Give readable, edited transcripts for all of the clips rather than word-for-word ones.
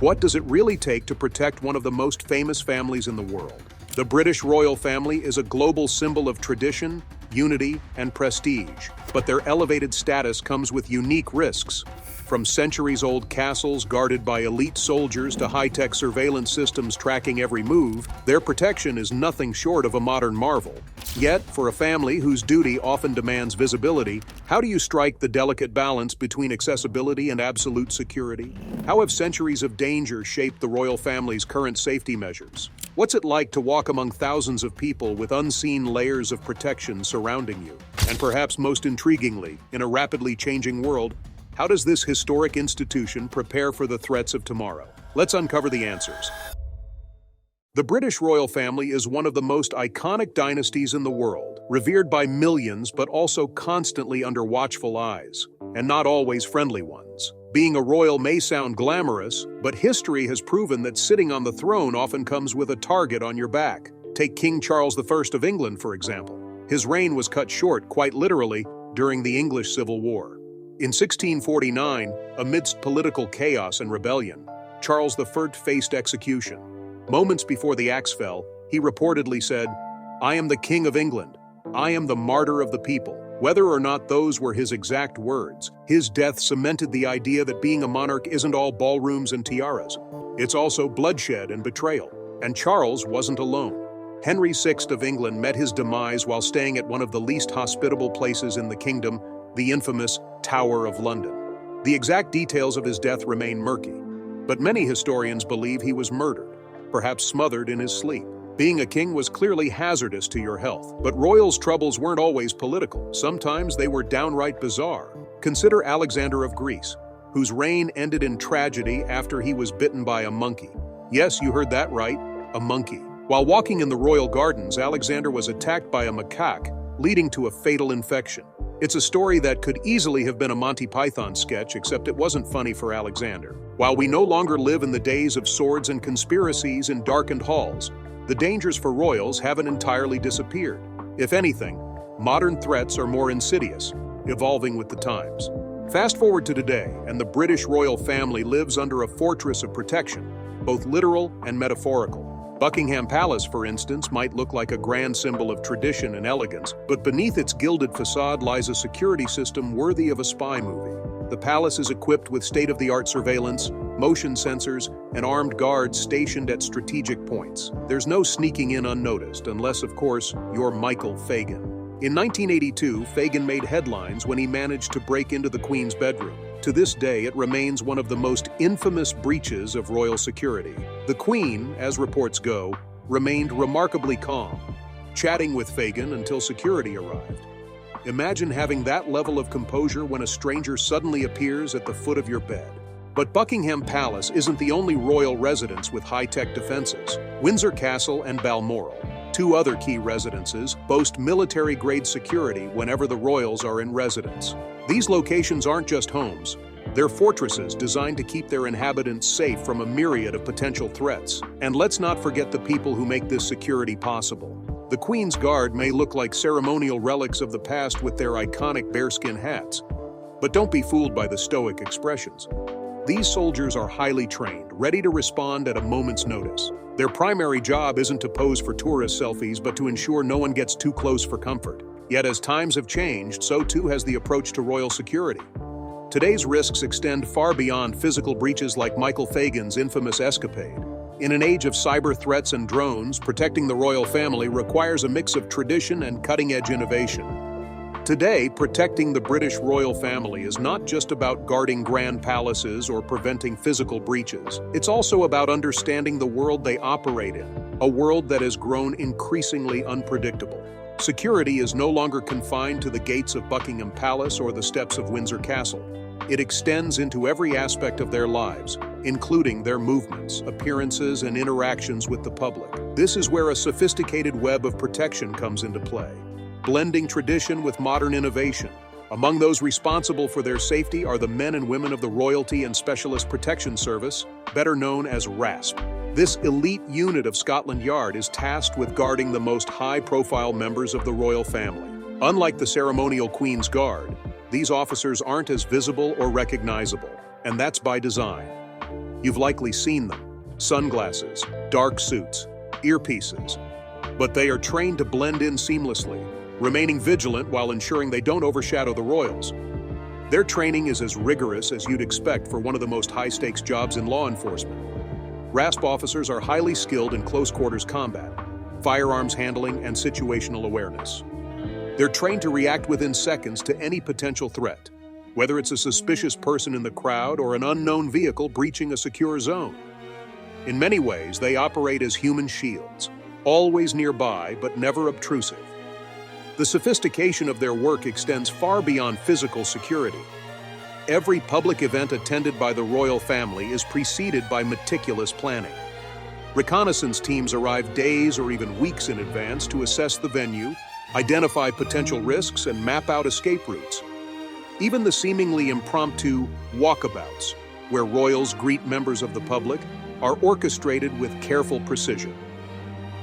What does it really take to protect one of the most famous families in the world? The British royal family is a global symbol of tradition, unity, and prestige, but their elevated status comes with unique risks. From centuries-old castles guarded by elite soldiers to high-tech surveillance systems tracking every move, their protection is nothing short of a modern marvel. Yet, for a family whose duty often demands visibility, how do you strike the delicate balance between accessibility and absolute security? How have centuries of danger shaped the royal family's current safety measures? What's it like to walk among thousands of people with unseen layers of protection surrounding you? And perhaps most intriguingly, in a rapidly changing world, how does this historic institution prepare for the threats of tomorrow? Let's uncover the answers. The British royal family is one of the most iconic dynasties in the world, revered by millions but also constantly under watchful eyes, and not always friendly ones. Being a royal may sound glamorous, but history has proven that sitting on the throne often comes with a target on your back. Take King Charles I of England, for example. His reign was cut short, quite literally, during the English Civil War. In 1649, amidst political chaos and rebellion, Charles I faced execution. Moments before the axe fell, he reportedly said, "I am the King of England. I am the martyr of the people." Whether or not those were his exact words, his death cemented the idea that being a monarch isn't all ballrooms and tiaras. It's also bloodshed and betrayal. And Charles wasn't alone. Henry VI of England met his demise while staying at one of the least hospitable places in the kingdom, the infamous Tower of London. The exact details of his death remain murky, but many historians believe he was murdered, perhaps smothered in his sleep. Being a king was clearly hazardous to your health, but royals' troubles weren't always political. Sometimes they were downright bizarre. Consider Alexander of Greece, whose reign ended in tragedy after he was bitten by a monkey. Yes, you heard that right, a monkey. While walking in the royal gardens, Alexander was attacked by a macaque, leading to a fatal infection. It's a story that could easily have been a Monty Python sketch, except it wasn't funny for Alexander. While we no longer live in the days of swords and conspiracies in darkened halls, the dangers for royals haven't entirely disappeared. If anything, modern threats are more insidious, evolving with the times. Fast forward to today, and the British royal family lives under a fortress of protection, both literal and metaphorical. Buckingham Palace, for instance, might look like a grand symbol of tradition and elegance, but beneath its gilded facade lies a security system worthy of a spy movie. The palace is equipped with state-of-the-art surveillance, motion sensors, and armed guards stationed at strategic points. There's no sneaking in unnoticed, unless, of course, you're Michael Fagan. In 1982, Fagan made headlines when he managed to break into the Queen's bedroom. To this day, it remains one of the most infamous breaches of royal security. The Queen, as reports go, remained remarkably calm, chatting with Fagan until security arrived. Imagine having that level of composure when a stranger suddenly appears at the foot of your bed. But Buckingham Palace isn't the only royal residence with high-tech defenses. Windsor Castle and Balmoral, two other key residences, boast military-grade security whenever the royals are in residence. These locations aren't just homes. They're fortresses designed to keep their inhabitants safe from a myriad of potential threats. And let's not forget the people who make this security possible. The Queen's Guard may look like ceremonial relics of the past with their iconic bearskin hats. But don't be fooled by the stoic expressions. These soldiers are highly trained, ready to respond at a moment's notice. Their primary job isn't to pose for tourist selfies, but to ensure no one gets too close for comfort. Yet as times have changed, so too has the approach to royal security. Today's risks extend far beyond physical breaches like Michael Fagan's infamous escapade. In an age of cyber threats and drones, protecting the royal family requires a mix of tradition and cutting-edge innovation. Today, protecting the British royal family is not just about guarding grand palaces or preventing physical breaches. It's also about understanding the world they operate in, a world that has grown increasingly unpredictable. Security is no longer confined to the gates of Buckingham Palace or the steps of Windsor Castle. It extends into every aspect of their lives, including their movements, appearances, and interactions with the public. This is where a sophisticated web of protection comes into play, blending tradition with modern innovation. Among those responsible for their safety are the men and women of the Royalty and Specialist Protection Service, better known as RASP. This elite unit of Scotland Yard is tasked with guarding the most high-profile members of the royal family. Unlike the ceremonial Queen's Guard, these officers aren't as visible or recognizable, and that's by design. You've likely seen them: sunglasses, dark suits, earpieces. But they are trained to blend in seamlessly, remaining vigilant while ensuring they don't overshadow the royals. Their training is as rigorous as you'd expect for one of the most high-stakes jobs in law enforcement. RASP officers are highly skilled in close-quarters combat, firearms handling, and situational awareness. They're trained to react within seconds to any potential threat, whether it's a suspicious person in the crowd or an unknown vehicle breaching a secure zone. In many ways, they operate as human shields, always nearby but never obtrusive. The sophistication of their work extends far beyond physical security. Every public event attended by the royal family is preceded by meticulous planning. Reconnaissance teams arrive days or even weeks in advance to assess the venue, identify potential risks, and map out escape routes. Even the seemingly impromptu walkabouts, where royals greet members of the public, are orchestrated with careful precision.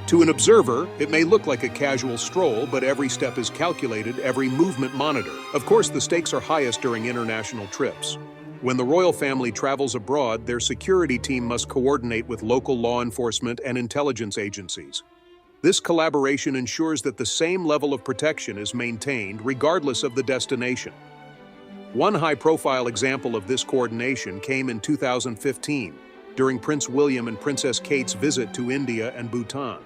To an observer, it may look like a casual stroll, but every step is calculated, every movement monitored. Of course, the stakes are highest during international trips. When the royal family travels abroad, their security team must coordinate with local law enforcement and intelligence agencies. This collaboration ensures that the same level of protection is maintained regardless of the destination. One high-profile example of this coordination came in 2015, during Prince William and Princess Kate's visit to India and Bhutan.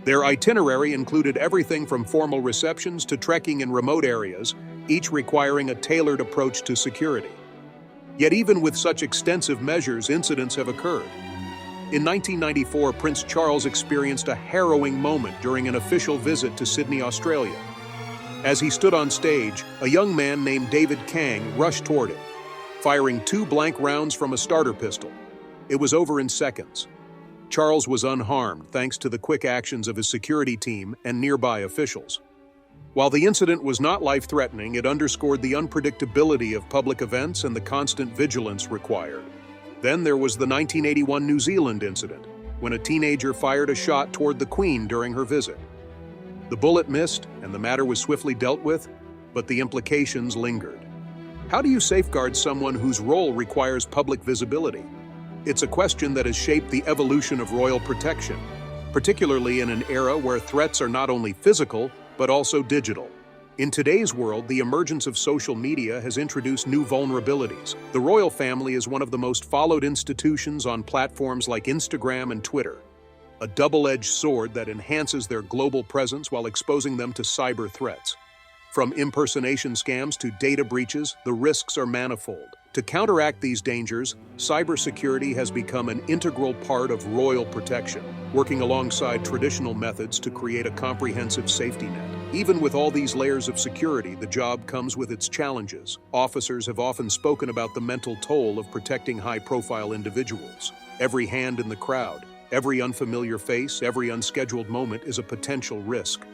Their itinerary included everything from formal receptions to trekking in remote areas, each requiring a tailored approach to security. Yet even with such extensive measures, incidents have occurred. In 1994, Prince Charles experienced a harrowing moment during an official visit to Sydney, Australia. As he stood on stage, a young man named David Kang rushed toward him, firing 2 blank rounds from a starter pistol. It was over in seconds. Charles was unharmed thanks to the quick actions of his security team and nearby officials. While the incident was not life-threatening, it underscored the unpredictability of public events and the constant vigilance required. Then there was the 1981 New Zealand incident, when a teenager fired a shot toward the Queen during her visit. The bullet missed, and the matter was swiftly dealt with, but the implications lingered. How do you safeguard someone whose role requires public visibility? It's a question that has shaped the evolution of royal protection, particularly in an era where threats are not only physical, but also digital. In today's world, the emergence of social media has introduced new vulnerabilities. The royal family is one of the most followed institutions on platforms like Instagram and Twitter, a double-edged sword that enhances their global presence while exposing them to cyber threats. From impersonation scams to data breaches, the risks are manifold. To counteract these dangers, cybersecurity has become an integral part of royal protection, working alongside traditional methods to create a comprehensive safety net. Even with all these layers of security, the job comes with its challenges. Officers have often spoken about the mental toll of protecting high-profile individuals. Every hand in the crowd, every unfamiliar face, every unscheduled moment is a potential risk.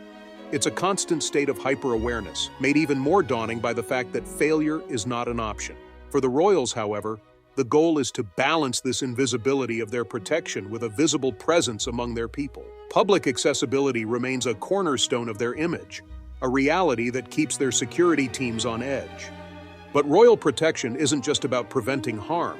It's a constant state of hyper-awareness, made even more daunting by the fact that failure is not an option. For the royals, however, the goal is to balance this invisibility of their protection with a visible presence among their people. Public accessibility remains a cornerstone of their image, a reality that keeps their security teams on edge. But royal protection isn't just about preventing harm.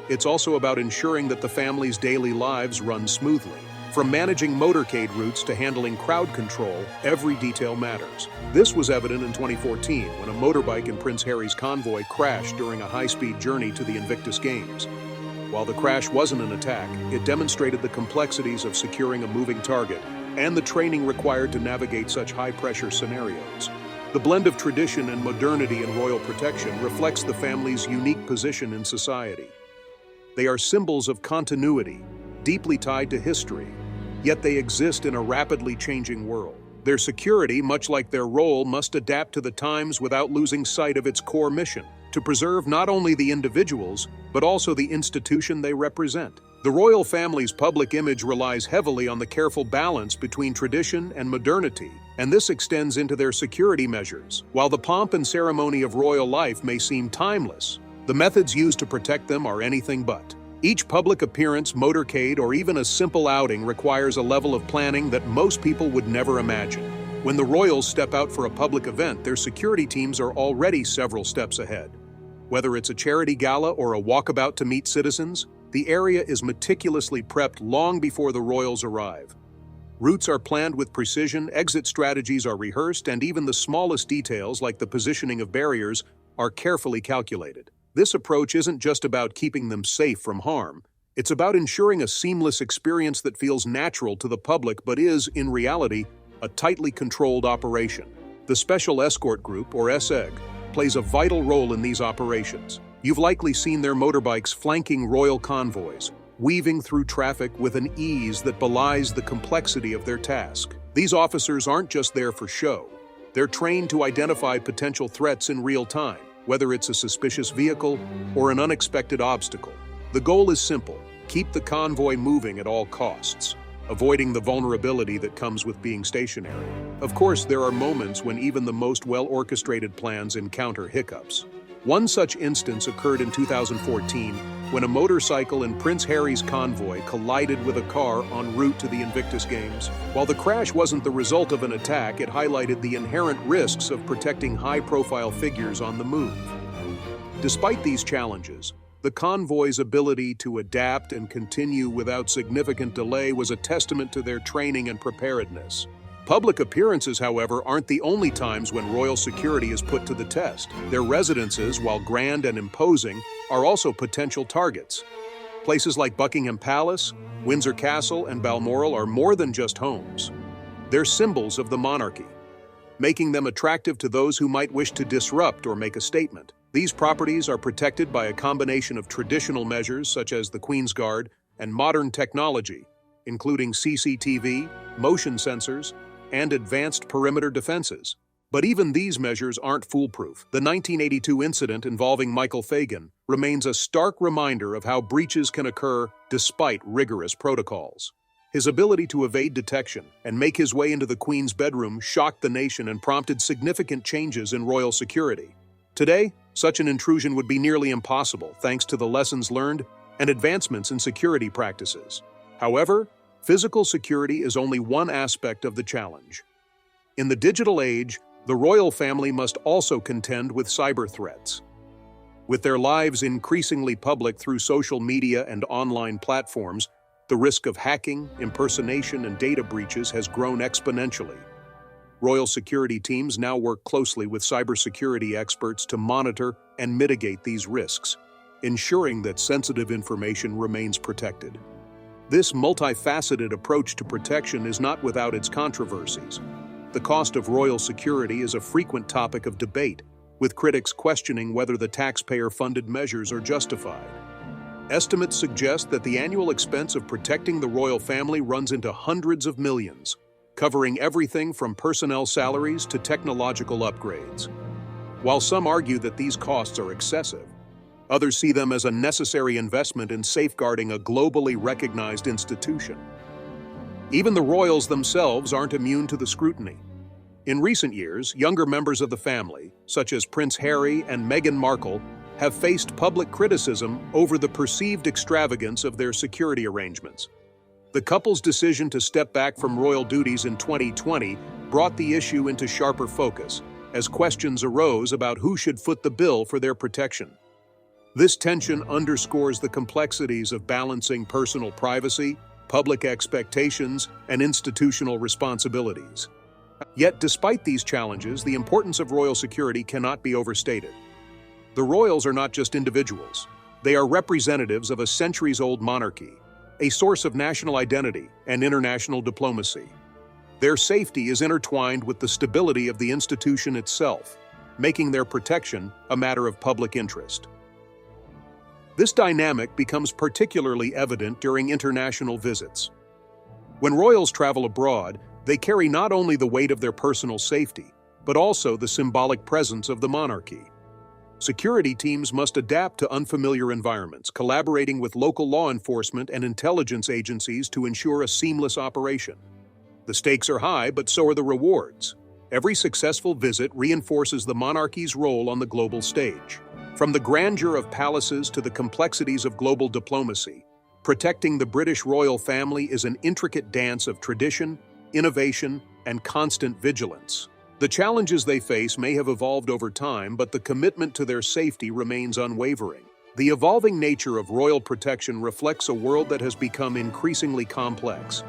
It's also about ensuring that the family's daily lives run smoothly. From managing motorcade routes to handling crowd control, every detail matters. This was evident in 2014 when a motorbike in Prince Harry's convoy crashed during a high-speed journey to the Invictus Games. While the crash wasn't an attack, it demonstrated the complexities of securing a moving target and the training required to navigate such high-pressure scenarios. The blend of tradition and modernity in royal protection reflects the family's unique position in society. They are symbols of continuity, deeply tied to history, yet they exist in a rapidly changing world. Their security, much like their role, must adapt to the times without losing sight of its core mission, to preserve not only the individuals, but also the institution they represent. The royal family's public image relies heavily on the careful balance between tradition and modernity, and this extends into their security measures. While the pomp and ceremony of royal life may seem timeless, the methods used to protect them are anything but. Each public appearance, motorcade, or even a simple outing requires a level of planning that most people would never imagine. When the royals step out for a public event, their security teams are already several steps ahead. Whether it's a charity gala or a walkabout to meet citizens, The area is meticulously prepped long before the royals arrive. Routes are planned with precision, exit strategies are rehearsed, and even the smallest details, like the positioning of barriers, are carefully calculated. This approach isn't just about keeping them safe from harm. It's about ensuring a seamless experience that feels natural to the public but is, in reality, a tightly controlled operation. The Special Escort Group, or SEG, plays a vital role in these operations. You've likely seen their motorbikes flanking royal convoys, weaving through traffic with an ease that belies the complexity of their task. These officers aren't just there for show. They're trained to identify potential threats in real time, whether it's a suspicious vehicle or an unexpected obstacle. The goal is simple: keep the convoy moving at all costs, avoiding the vulnerability that comes with being stationary. Of course, there are moments when even the most well-orchestrated plans encounter hiccups. One such instance occurred in 2014 when a motorcycle in Prince Harry's convoy collided with a car en route to the Invictus Games. While the crash wasn't the result of an attack, it highlighted the inherent risks of protecting high-profile figures on the move. Despite these challenges, the convoy's ability to adapt and continue without significant delay was a testament to their training and preparedness. Public appearances, however, aren't the only times when royal security is put to the test. Their residences, while grand and imposing, are also potential targets. Places like Buckingham Palace, Windsor Castle, and Balmoral are more than just homes. They're symbols of the monarchy, making them attractive to those who might wish to disrupt or make a statement. These properties are protected by a combination of traditional measures such as the Queen's Guard and modern technology, including CCTV, motion sensors, and advanced perimeter defenses. But even these measures aren't foolproof. The 1982 incident involving Michael Fagan remains a stark reminder of how breaches can occur despite rigorous protocols. His ability to evade detection and make his way into the Queen's bedroom shocked the nation and prompted significant changes in royal security. Today, such an intrusion would be nearly impossible thanks to the lessons learned and advancements in security practices. However, physical security is only one aspect of the challenge. In the digital age, the royal family must also contend with cyber threats. With their lives increasingly public through social media and online platforms, the risk of hacking, impersonation, and data breaches has grown exponentially. Royal security teams now work closely with cybersecurity experts to monitor and mitigate these risks, ensuring that sensitive information remains protected. This multifaceted approach to protection is not without its controversies. The cost of royal security is a frequent topic of debate, with critics questioning whether the taxpayer-funded measures are justified. Estimates suggest that the annual expense of protecting the royal family runs into hundreds of millions, covering everything from personnel salaries to technological upgrades. While some argue that these costs are excessive, others see them as a necessary investment in safeguarding a globally recognized institution. Even the royals themselves aren't immune to the scrutiny. In recent years, younger members of the family, such as Prince Harry and Meghan Markle, have faced public criticism over the perceived extravagance of their security arrangements. The couple's decision to step back from royal duties in 2020 brought the issue into sharper focus, as questions arose about who should foot the bill for their protection. This tension underscores the complexities of balancing personal privacy, public expectations, and institutional responsibilities. Yet, despite these challenges, the importance of royal security cannot be overstated. The royals are not just individuals. They are representatives of a centuries-old monarchy, a source of national identity and international diplomacy. Their safety is intertwined with the stability of the institution itself, making their protection a matter of public interest. This dynamic becomes particularly evident during international visits. When royals travel abroad, they carry not only the weight of their personal safety, but also the symbolic presence of the monarchy. Security teams must adapt to unfamiliar environments, collaborating with local law enforcement and intelligence agencies to ensure a seamless operation. The stakes are high, but so are the rewards. Every successful visit reinforces the monarchy's role on the global stage. From the grandeur of palaces to the complexities of global diplomacy, protecting the British royal family is an intricate dance of tradition, innovation, and constant vigilance. The challenges they face may have evolved over time, but the commitment to their safety remains unwavering. The evolving nature of royal protection reflects a world that has become increasingly complex.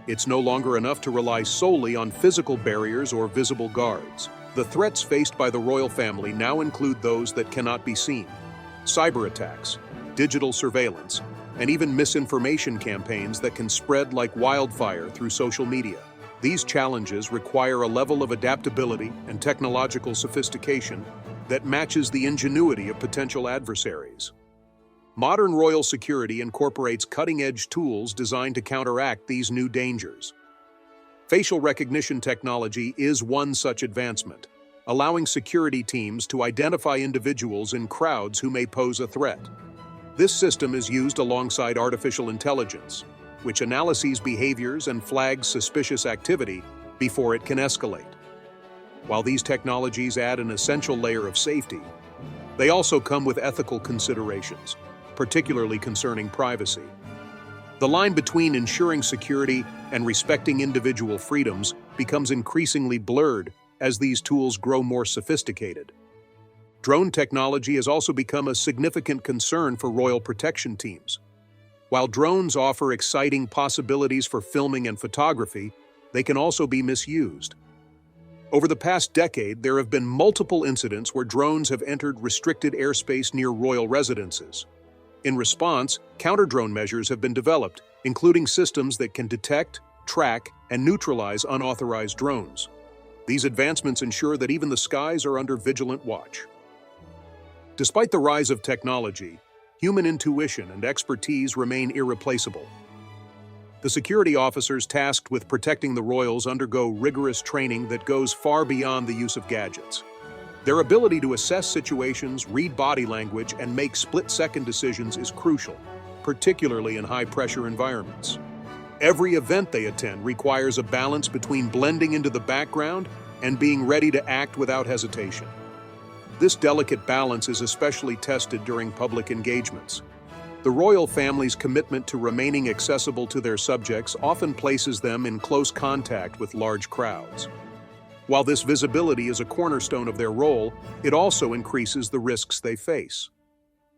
It's no longer enough to rely solely on physical barriers or visible guards. The threats faced by the royal family now include those that cannot be seen: cyber attacks, digital surveillance, and even misinformation campaigns that can spread like wildfire through social media. These challenges require a level of adaptability and technological sophistication that matches the ingenuity of potential adversaries. Modern royal security incorporates cutting-edge tools designed to counteract these new dangers. Facial recognition technology is one such advancement, allowing security teams to identify individuals in crowds who may pose a threat. This system is used alongside artificial intelligence, which analyses behaviors and flags suspicious activity before it can escalate. While these technologies add an essential layer of safety, they also come with ethical considerations, particularly concerning privacy. The line between ensuring security and respecting individual freedoms becomes increasingly blurred as these tools grow more sophisticated. Drone technology has also become a significant concern for royal protection teams. While drones offer exciting possibilities for filming and photography, they can also be misused. Over the past decade, there have been multiple incidents where drones have entered restricted airspace near royal residences. In response, counter-drone measures have been developed, including systems that can detect, track, and neutralize unauthorized drones. These advancements ensure that even the skies are under vigilant watch. Despite the rise of technology, human intuition and expertise remain irreplaceable. The security officers tasked with protecting the royals undergo rigorous training that goes far beyond the use of gadgets. Their ability to assess situations, read body language, and make split-second decisions is crucial, particularly in high-pressure environments. Every event they attend requires a balance between blending into the background and being ready to act without hesitation. This delicate balance is especially tested during public engagements. The royal family's commitment to remaining accessible to their subjects often places them in close contact with large crowds. While this visibility is a cornerstone of their role, it also increases the risks they face.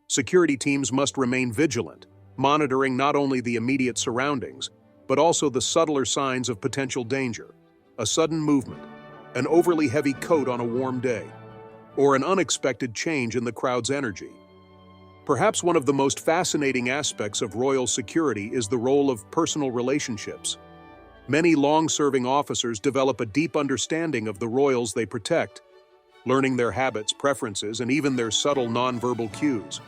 Security teams must remain vigilant, monitoring not only the immediate surroundings, but also the subtler signs of potential danger: a sudden movement, an overly heavy coat on a warm day, or an unexpected change in the crowd's energy. Perhaps one of the most fascinating aspects of royal security is the role of personal relationships. Many long-serving officers develop a deep understanding of the royals they protect, learning their habits, preferences, and even their subtle nonverbal cues.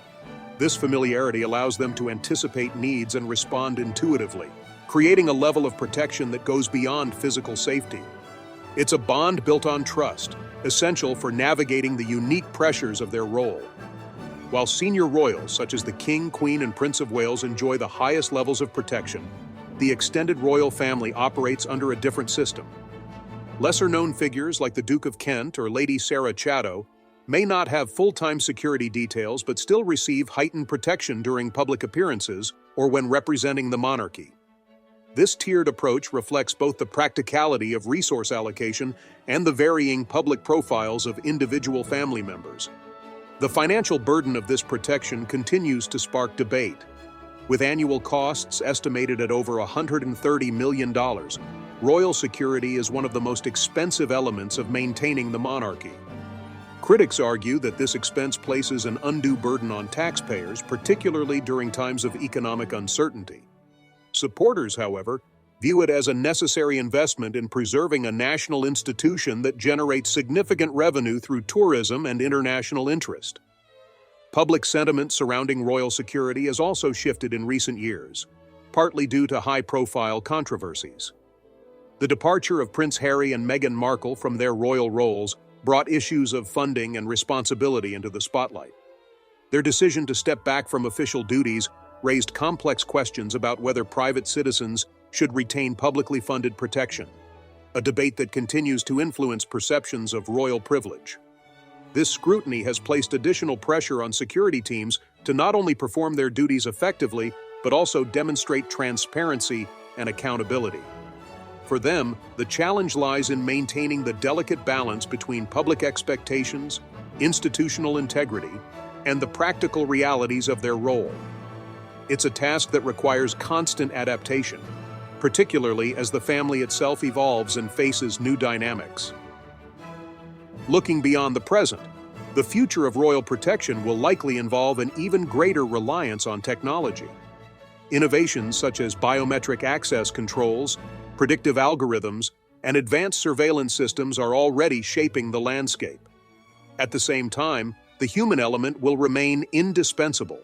This familiarity allows them to anticipate needs and respond intuitively, creating a level of protection that goes beyond physical safety. It's a bond built on trust, essential for navigating the unique pressures of their role. While senior royals such as the King, Queen, and Prince of Wales enjoy the highest levels of protection, the extended royal family operates under a different system. Lesser-known figures like the Duke of Kent or Lady Sarah Chatto may not have full-time security details but still receive heightened protection during public appearances or when representing the monarchy. This tiered approach reflects both the practicality of resource allocation and the varying public profiles of individual family members. The financial burden of this protection continues to spark debate. With annual costs estimated at over $130 million, royal security is one of the most expensive elements of maintaining the monarchy. Critics argue that this expense places an undue burden on taxpayers, particularly during times of economic uncertainty. Supporters, however, view it as a necessary investment in preserving a national institution that generates significant revenue through tourism and international interest. Public sentiment surrounding royal security has also shifted in recent years, partly due to high-profile controversies. The departure of Prince Harry and Meghan Markle from their royal roles brought issues of funding and responsibility into the spotlight. Their decision to step back from official duties raised complex questions about whether private citizens should retain publicly funded protection, a debate that continues to influence perceptions of royal privilege. This scrutiny has placed additional pressure on security teams to not only perform their duties effectively, but also demonstrate transparency and accountability. For them, the challenge lies in maintaining the delicate balance between public expectations, institutional integrity, and the practical realities of their role. It's a task that requires constant adaptation, particularly as the family itself evolves and faces new dynamics. Looking beyond the present, the future of royal protection will likely involve an even greater reliance on technology. Innovations such as biometric access controls, predictive algorithms, and advanced surveillance systems are already shaping the landscape. At the same time, the human element will remain indispensable.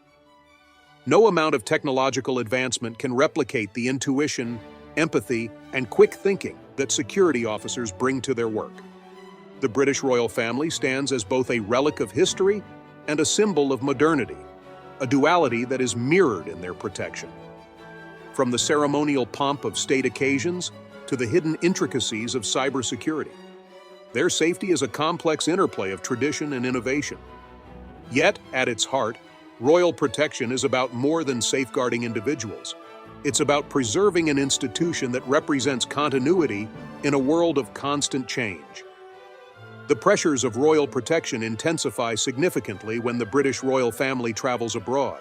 No amount of technological advancement can replicate the intuition, empathy, and quick thinking that security officers bring to their work. The British royal family stands as both a relic of history and a symbol of modernity, a duality that is mirrored in their protection. From the ceremonial pomp of state occasions to the hidden intricacies of cybersecurity, their safety is a complex interplay of tradition and innovation. Yet, at its heart, royal protection is about more than safeguarding individuals. It's about preserving an institution that represents continuity in a world of constant change. The pressures of royal protection intensify significantly when the British royal family travels abroad.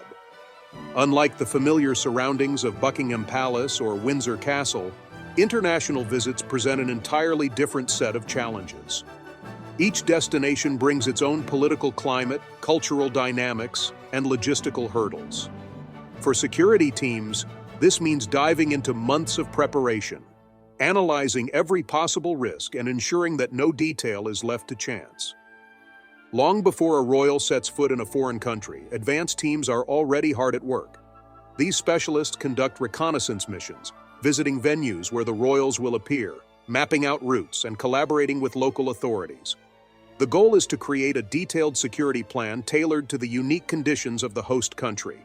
Unlike the familiar surroundings of Buckingham Palace or Windsor Castle, international visits present an entirely different set of challenges. Each destination brings its own political climate, cultural dynamics, and logistical hurdles. For security teams, this means diving into months of preparation, analyzing every possible risk and ensuring that no detail is left to chance. Long before a royal sets foot in a foreign country, advanced teams are already hard at work. These specialists conduct reconnaissance missions, visiting venues where the royals will appear, mapping out routes, and collaborating with local authorities. The goal is to create a detailed security plan tailored to the unique conditions of the host country.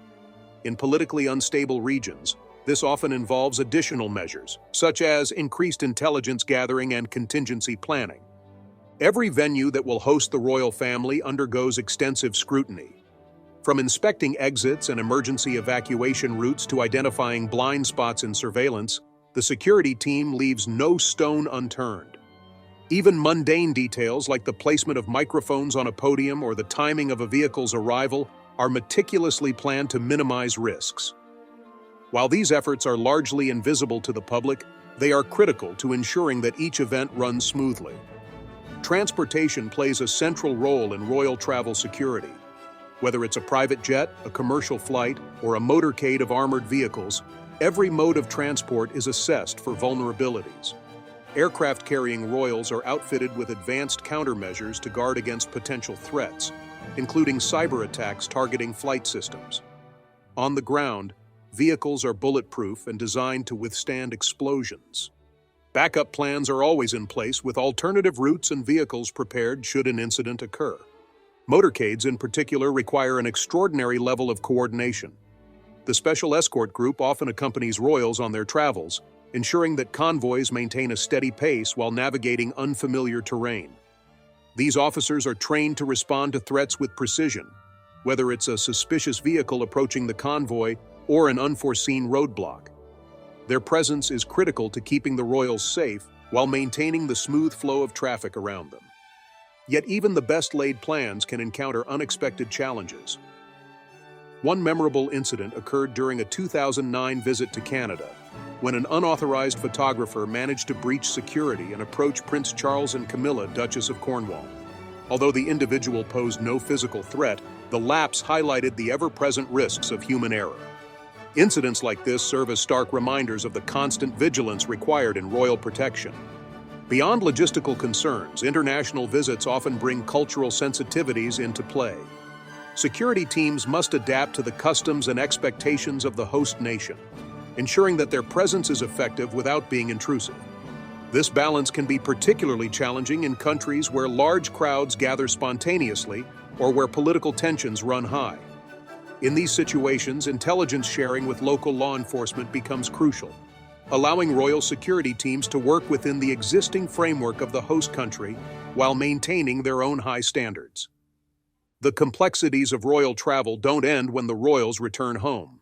In politically unstable regions, this often involves additional measures, such as increased intelligence gathering and contingency planning. Every venue that will host the royal family undergoes extensive scrutiny. From inspecting exits and emergency evacuation routes to identifying blind spots in surveillance, the security team leaves no stone unturned. Even mundane details like the placement of microphones on a podium or the timing of a vehicle's arrival are meticulously planned to minimize risks. While these efforts are largely invisible to the public, they are critical to ensuring that each event runs smoothly. Transportation plays a central role in royal travel security. Whether it's a private jet, a commercial flight, or a motorcade of armored vehicles, every mode of transport is assessed for vulnerabilities. Aircraft carrying royals are outfitted with advanced countermeasures to guard against potential threats, including cyber attacks targeting flight systems. On the ground, vehicles are bulletproof and designed to withstand explosions. Backup plans are always in place with alternative routes and vehicles prepared should an incident occur. Motorcades in particular require an extraordinary level of coordination. The Special Escort Group often accompanies royals on their travels, ensuring that convoys maintain a steady pace while navigating unfamiliar terrain. These officers are trained to respond to threats with precision, whether it's a suspicious vehicle approaching the convoy or an unforeseen roadblock. Their presence is critical to keeping the royals safe while maintaining the smooth flow of traffic around them. Yet even the best-laid plans can encounter unexpected challenges. One memorable incident occurred during a 2009 visit to Canada, when an unauthorized photographer managed to breach security and approach Prince Charles and Camilla, Duchess of Cornwall. Although the individual posed no physical threat, the lapse highlighted the ever-present risks of human error. Incidents like this serve as stark reminders of the constant vigilance required in royal protection. Beyond logistical concerns, international visits often bring cultural sensitivities into play. Security teams must adapt to the customs and expectations of the host nation, ensuring that their presence is effective without being intrusive. This balance can be particularly challenging in countries where large crowds gather spontaneously or where political tensions run high. In these situations, intelligence sharing with local law enforcement becomes crucial, allowing royal security teams to work within the existing framework of the host country while maintaining their own high standards. The complexities of royal travel don't end when the royals return home.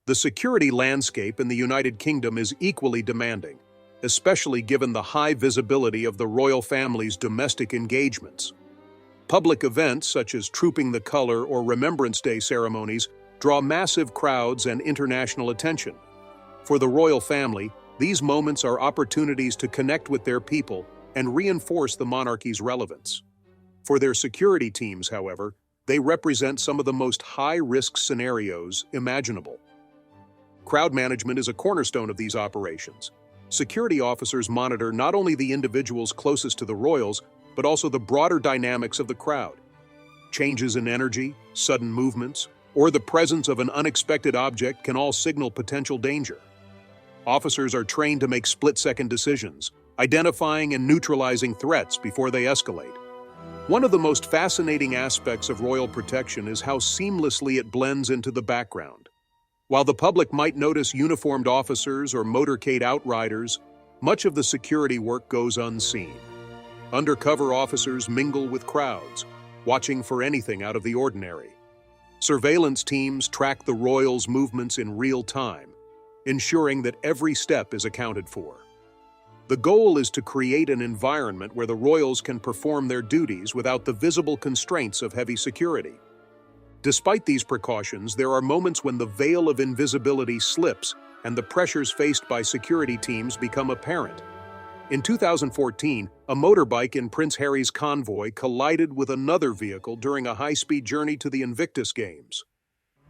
The security landscape in the United Kingdom is equally demanding, especially given the high visibility of the royal family's domestic engagements. Public events such as Trooping the Color or Remembrance Day ceremonies draw massive crowds and international attention. For the royal family, these moments are opportunities to connect with their people and reinforce the monarchy's relevance. For their security teams, however, they represent some of the most high-risk scenarios imaginable. Crowd management is a cornerstone of these operations. Security officers monitor not only the individuals closest to the royals, but also the broader dynamics of the crowd. Changes in energy, sudden movements, or the presence of an unexpected object can all signal potential danger. Officers are trained to make split-second decisions, identifying and neutralizing threats before they escalate. One of the most fascinating aspects of royal protection is how seamlessly it blends into the background. While the public might notice uniformed officers or motorcade outriders, much of the security work goes unseen. Undercover officers mingle with crowds, watching for anything out of the ordinary. Surveillance teams track the royals' movements in real time, ensuring that every step is accounted for. The goal is to create an environment where the royals can perform their duties without the visible constraints of heavy security. Despite these precautions, there are moments when the veil of invisibility slips and the pressures faced by security teams become apparent. In 2014, a motorbike in Prince Harry's convoy collided with another vehicle during a high-speed journey to the Invictus Games.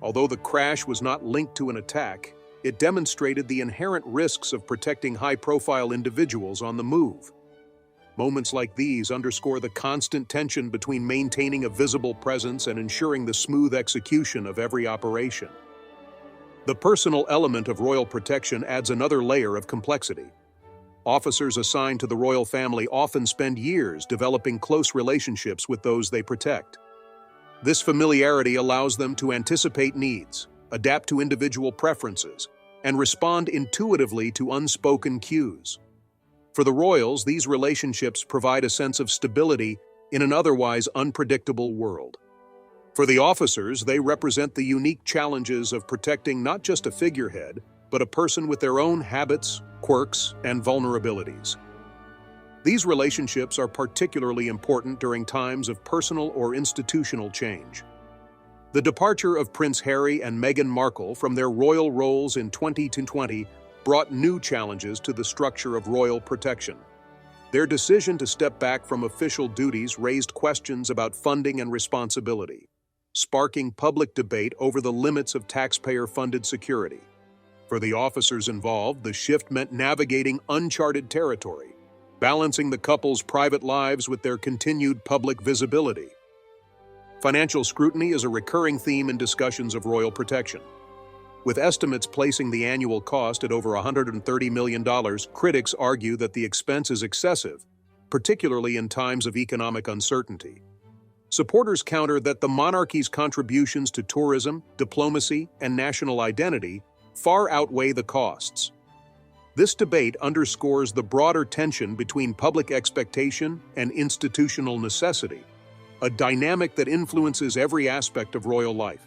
Although the crash was not linked to an attack, it demonstrated the inherent risks of protecting high-profile individuals on the move. Moments like these underscore the constant tension between maintaining a visible presence and ensuring the smooth execution of every operation. The personal element of royal protection adds another layer of complexity. Officers assigned to the royal family often spend years developing close relationships with those they protect. This familiarity allows them to anticipate needs, adapt to individual preferences, and respond intuitively to unspoken cues. For the royals, these relationships provide a sense of stability in an otherwise unpredictable world. For the officers, they represent the unique challenges of protecting not just a figurehead, but a person with their own habits, quirks, and vulnerabilities. These relationships are particularly important during times of personal or institutional change. The departure of Prince Harry and Meghan Markle from their royal roles in 2020 brought new challenges to the structure of royal protection. Their decision to step back from official duties raised questions about funding and responsibility, sparking public debate over the limits of taxpayer-funded security. For the officers involved, the shift meant navigating uncharted territory, balancing the couple's private lives with their continued public visibility. Financial scrutiny is a recurring theme in discussions of royal protection. With estimates placing the annual cost at over $130 million, critics argue that the expense is excessive, particularly in times of economic uncertainty. Supporters counter that the monarchy's contributions to tourism, diplomacy, and national identity far outweigh the costs. This debate underscores the broader tension between public expectation and institutional necessity, a dynamic that influences every aspect of royal life.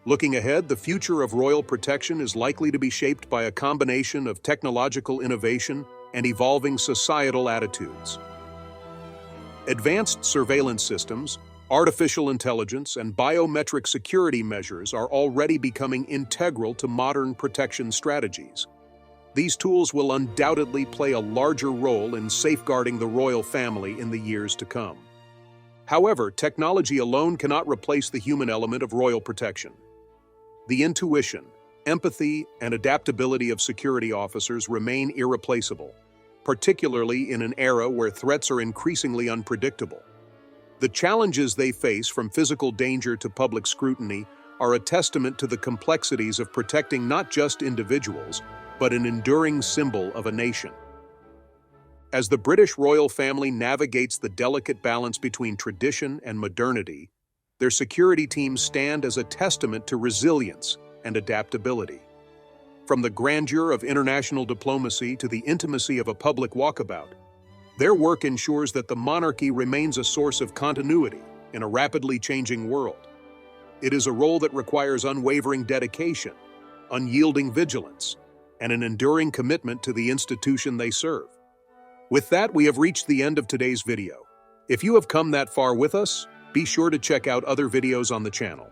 Looking ahead, the future of royal protection is likely to be shaped by a combination of technological innovation and evolving societal attitudes. Advanced surveillance systems, artificial intelligence, and biometric security measures are already becoming integral to modern protection strategies. These tools will undoubtedly play a larger role in safeguarding the royal family in the years to come. However, technology alone cannot replace the human element of royal protection. The intuition, empathy, and adaptability of security officers remain irreplaceable, particularly in an era where threats are increasingly unpredictable. The challenges they face, from physical danger to public scrutiny, are a testament to the complexities of protecting not just individuals, but an enduring symbol of a nation. As the British royal family navigates the delicate balance between tradition and modernity, their security teams stand as a testament to resilience and adaptability. From the grandeur of international diplomacy to the intimacy of a public walkabout, their work ensures that the monarchy remains a source of continuity in a rapidly changing world. It is a role that requires unwavering dedication, unyielding vigilance, and an enduring commitment to the institution they serve. With that, we have reached the end of today's video. If you have come that far with us, be sure to check out other videos on the channel.